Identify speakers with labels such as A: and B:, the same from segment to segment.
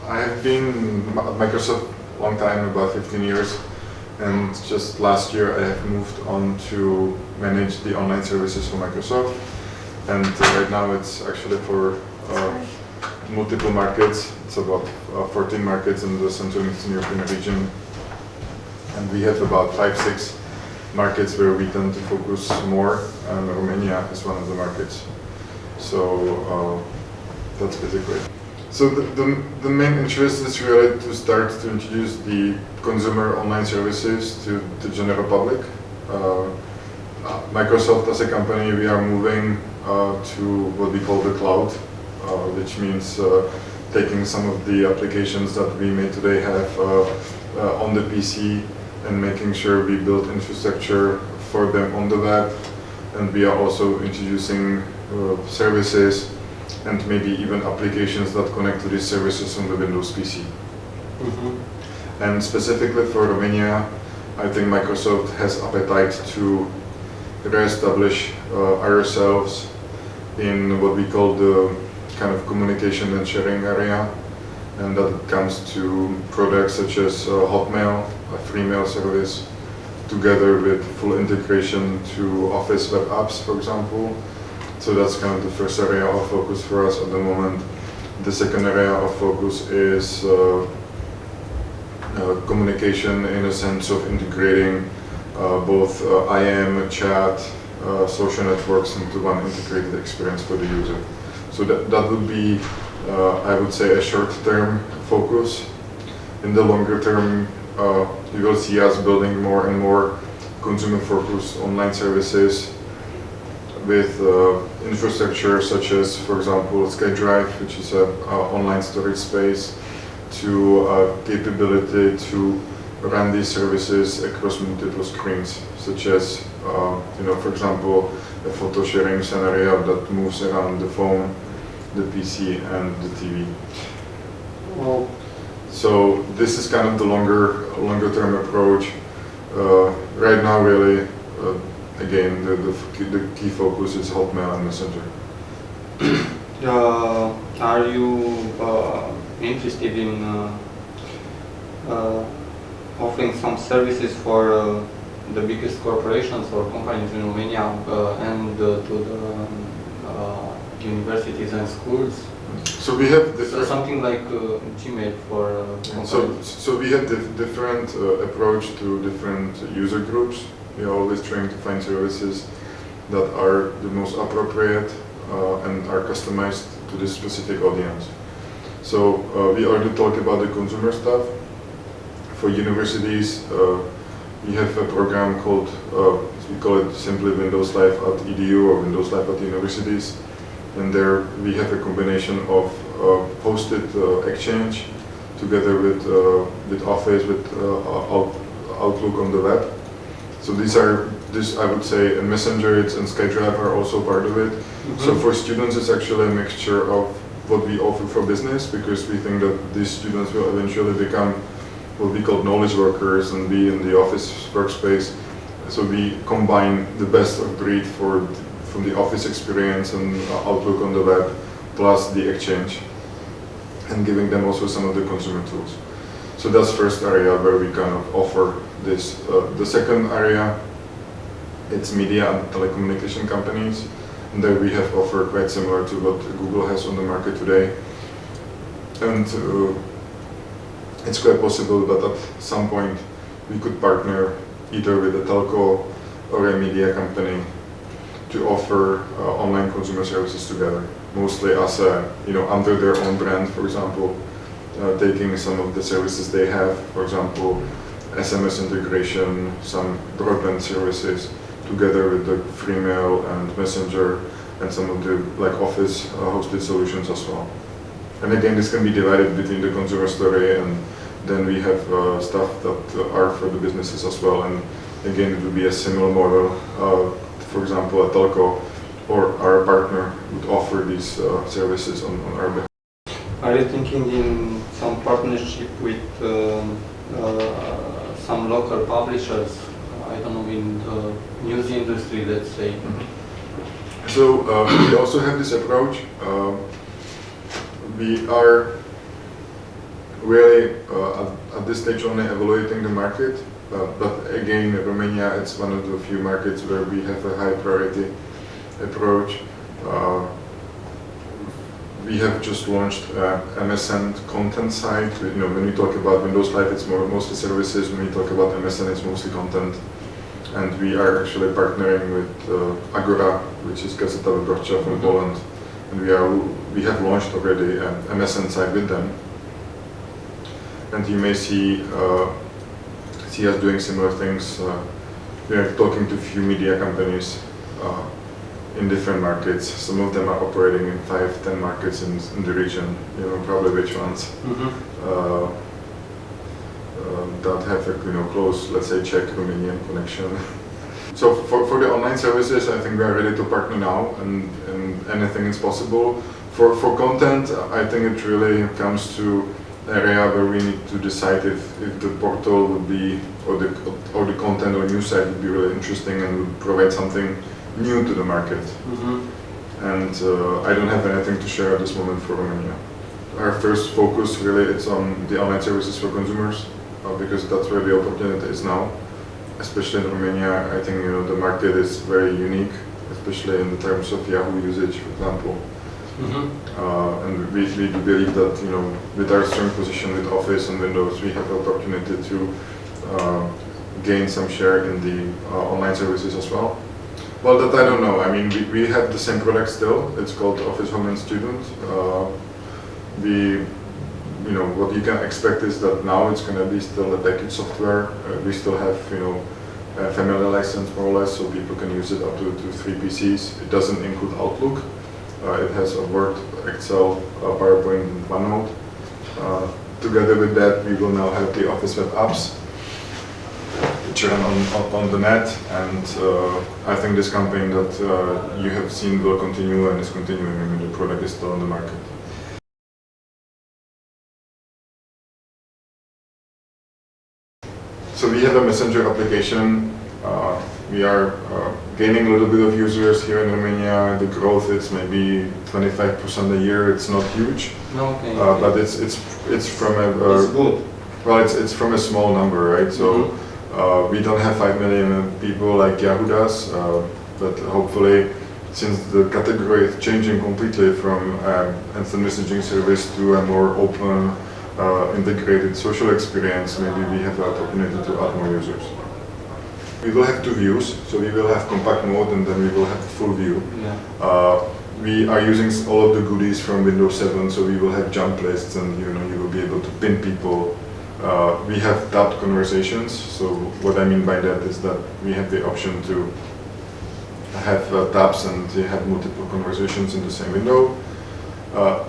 A: I have been at Microsoft a long time, about 15 years, and just last year I have moved on to manage the online services for Microsoft. And right now it's actually for multiple markets. It's about 14 markets in the Central and Eastern European region. And we have about 5-6 markets where we tend to focus more, and Romania is one of the markets. So that's basically it. So the main interest is really to start to introduce the consumer online services to the general public. Microsoft as a company, we are moving to what we call the cloud, which means taking some of the applications that we may today have on the PC and making sure we build infrastructure for them on the web. And we are also introducing services and maybe even applications that connect to these services on the Windows PC. Mm-hmm. And specifically for Romania, I think Microsoft has appetite to re-establish ourselves in what we call the kind of communication and sharing area, and that comes to products such as Hotmail, a free mail service, together with full integration to Office web apps, for example. So that's kind of the first area of focus for us at the moment. The second area of focus is communication in a sense of integrating both IM, chat, social networks into one integrated experience for the user. So that would be, I would say, a short-term focus. In the longer term, you will see us building more and more consumer-focused online services with infrastructure such as, for example, SkyDrive, which is an online storage space, to capability to run these services across multiple screens, such as, for example, a photo sharing scenario that moves around the phone, the PC, and the TV.
B: Well,
A: so this is kind of the longer term approach. Right now, really, again, the key focus is Hotmail and Messenger.
B: Are you interested in offering some services for the biggest corporations or companies in Romania and to the universities and schools?
A: So we have different.
B: So something like Gmail for
A: So we have different approach to different user groups. We are always trying to find services that are the most appropriate and are customized to this specific audience. So we already talked about the consumer stuff. For universities, we have a program called, we call it simply Windows Live at EDU or Windows Live at universities. And there we have a combination of hosted Exchange together with Office, with Outlook on the web. So this I would say, and Messenger and SkyDrive are also part of it. Mm-hmm. So for students, it's actually a mixture of what we offer for business, because we think that these students will eventually become what we call knowledge workers and be in the office workspace. So we combine the best of breed from the office experience and Outlook on the web, plus the Exchange, and giving them also some of the consumer tools. So that's first area where we kind of offer this. The second area, it's media and telecommunication companies, and there we have offered quite similar to what Google has on the market today. And it's quite possible that at some point we could partner either with a telco or a media company to offer online consumer services together, mostly as under their own brand, for example, taking some of the services they have, for example, SMS integration, some broadband services, together with the free mail and Messenger and some of the Office hosted solutions as well. And again, this can be divided between the consumer story, and then we have stuff that are for the businesses as well. And again, it would be a similar model. For example, a telco or our partner would offer these services on our behalf.
B: Are you thinking in some partnership with some local publishers? I don't know, in the news industry, let's say.
A: Mm-hmm. So we also have this approach. We are really at this stage only evaluating the market, but again, Romania, it's one of the few markets where we have a high priority approach. We have just launched MSN content site. When we talk about Windows Live, it's mostly services. When we talk about MSN, it's mostly content. And we are actually partnering with Agora, which is Gazeta Wyborcza from Poland. And we have launched already an MSN site with them. And you may see us doing similar things. We are talking to a few media companies in different markets. Some of them are operating in 5-10 markets in the region. You know probably which ones. That have a close, let's say, Czech-Romanian connection. So for the online services, I think we are ready to partner now, and anything is possible. For content, I think it really comes to area where we need to decide if the portal would be, or the content or news site would be really interesting and would provide something new to the market. And I don't have anything to share at this moment for Romania. Our first focus really is on the online services for consumers, because that's where the opportunity is now. Especially in Romania, I think the market is very unique, especially in the terms of Yahoo usage, for example. And we do believe that with our strong position with Office and Windows, we have the opportunity to gain some share in the online services as well. Well, that I don't know. I mean, we have the same product still. It's called Office Home and Student. What you can expect is that now it's going to be still a package software. We still have, a family license more or less, so people can use it up to 3 PCs. It doesn't include Outlook. It has a Word, Excel, PowerPoint, and OneNote. Together with that, we will now have the Office web apps, which run on the net, and I think this campaign that you have seen will continue and is continuing. I mean, the product is still on the market. So we have a messenger application. We are gaining a little bit of users here in Romania. The growth is maybe 25% a year. It's not huge, but it's from a
B: it's good.
A: Well, it's from a small number, right? So we don't have 5 million people like Yahoo does, but hopefully, since the category is changing completely from instant messaging service to a more open, integrated social experience, maybe we have the opportunity to add more users. We will have 2 views, so we will have compact mode and then we will have full view. We are using all of the goodies from Windows 7, so we will have jump lists and you will be able to pin people. We have tabbed conversations, so what I mean by that is that we have the option to have tabs and have multiple conversations in the same window.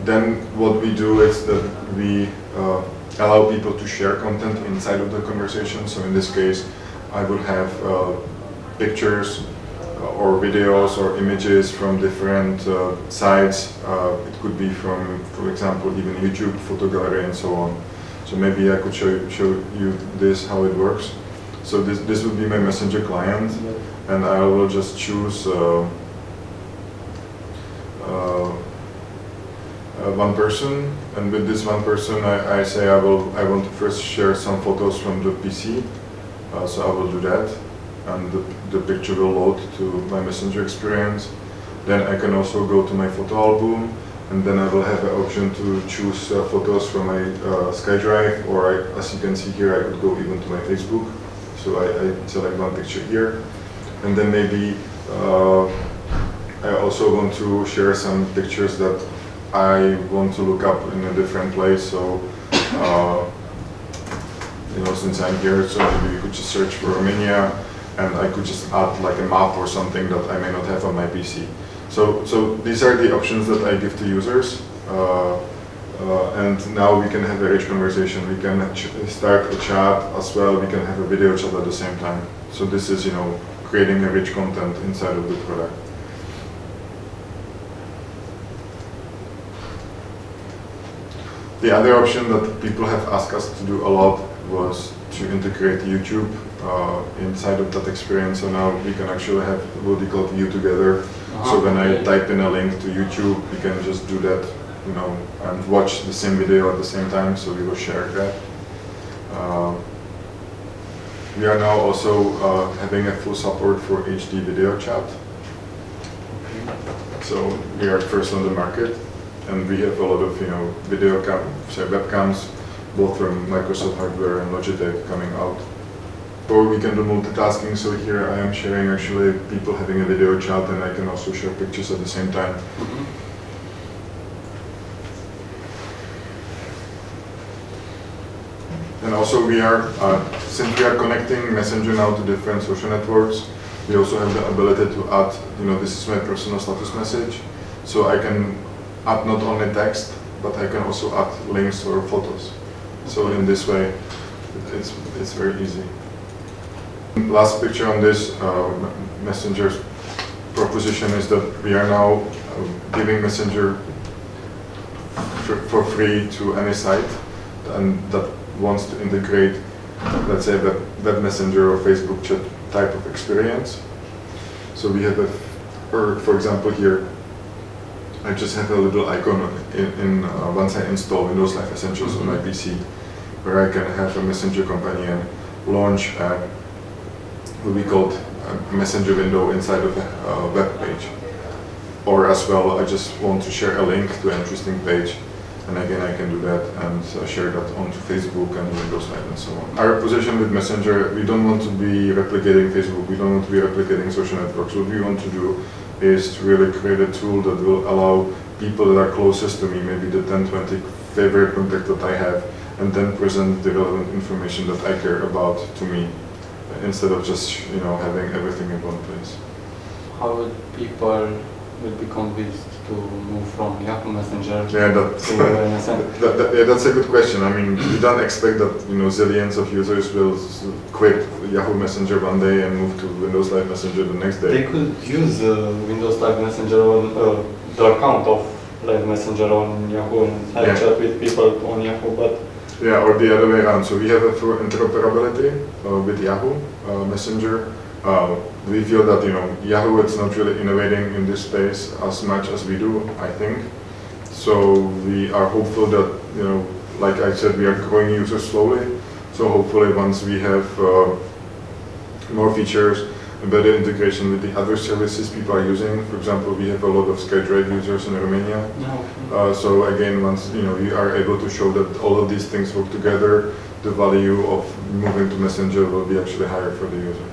A: Then what we do is that we allow people to share content inside of the conversation. So in this case, I would have pictures or videos or images from different sites. It could be from, for example, even YouTube, photo gallery, and so on. So maybe I could show you this, how it works. So this would be my Messenger client, and I will just choose one person, and with this one person I say I want to first share some photos from the PC, so I will do that, and the picture will load to my Messenger experience. Then I can also go to my photo album, and then I will have the option to choose photos from my SkyDrive, or as you can see here, I could go even to my Facebook. So I select one picture here, and then maybe I also want to share some pictures that I want to look up in a different place. So since I'm here, so maybe you could just search for Romania, and I could just add like a map or something that I may not have on my PC. So these are the options that I give to users, and now we can have a rich conversation. We can start a chat as well. We can have a video chat at the same time. So this is creating a rich content inside of the product. The other option that people have asked us to do a lot was to integrate YouTube inside of that experience. So now we can actually have what we call view together. So when I type in a link to YouTube, we can just do that and watch the same video at the same time, so we will share that. We are now also having a full support for HD video chat. So we are first on the market, and we have a lot of webcams, both from Microsoft hardware and Logitech coming out. Or we can do multitasking. So here I am sharing actually people having a video chat, and I can also share pictures at the same time. And also we are, since we are connecting Messenger now to different social networks, we also have the ability to add, this is my personal status message. So I can add not only text, but I can also add links or photos. So in this way, it's very easy. Last picture on this Messenger's proposition is that we are now giving Messenger for free to any site and that wants to integrate, let's say, web messenger or Facebook chat type of experience. So we have for example here, I just have a little icon once I install Windows Live Essentials on my PC, where I can have a Messenger companion launch what we call a Messenger window inside of a web page. Or as well, I just want to share a link to an interesting page, and again I can do that and share that onto Facebook and Windows Live and so on. Our position with Messenger, we don't want to be replicating Facebook, we don't want to be replicating social networks. What we want to do is to really create a tool that will allow people that are closest to me, maybe the 10, 20 favorite contacts that I have, and then present the relevant information that I care about to me, instead of just having everything in one place.
B: How would people be convinced to move from Yahoo Messenger
A: Yeah,
B: to MSN?
A: that's a good question. I mean, we don't expect that zillions of users will quit Yahoo Messenger one day and move to Windows Live Messenger the next day.
B: They could use Windows Live Messenger on the account of Live Messenger on Yahoo and have chat with people on Yahoo, but
A: yeah, or the other way around. So we have a full interoperability with Yahoo Messenger. We feel that Yahoo is not really innovating in this space as much as we do, I think. So we are hopeful that like I said, we are growing users slowly. So hopefully once we have more features and better integration with the other services people are using. For example, we have a lot of SkyDrive users in Romania. So again, once we are able to show that all of these things work together, the value of moving to Messenger will be actually higher for the user.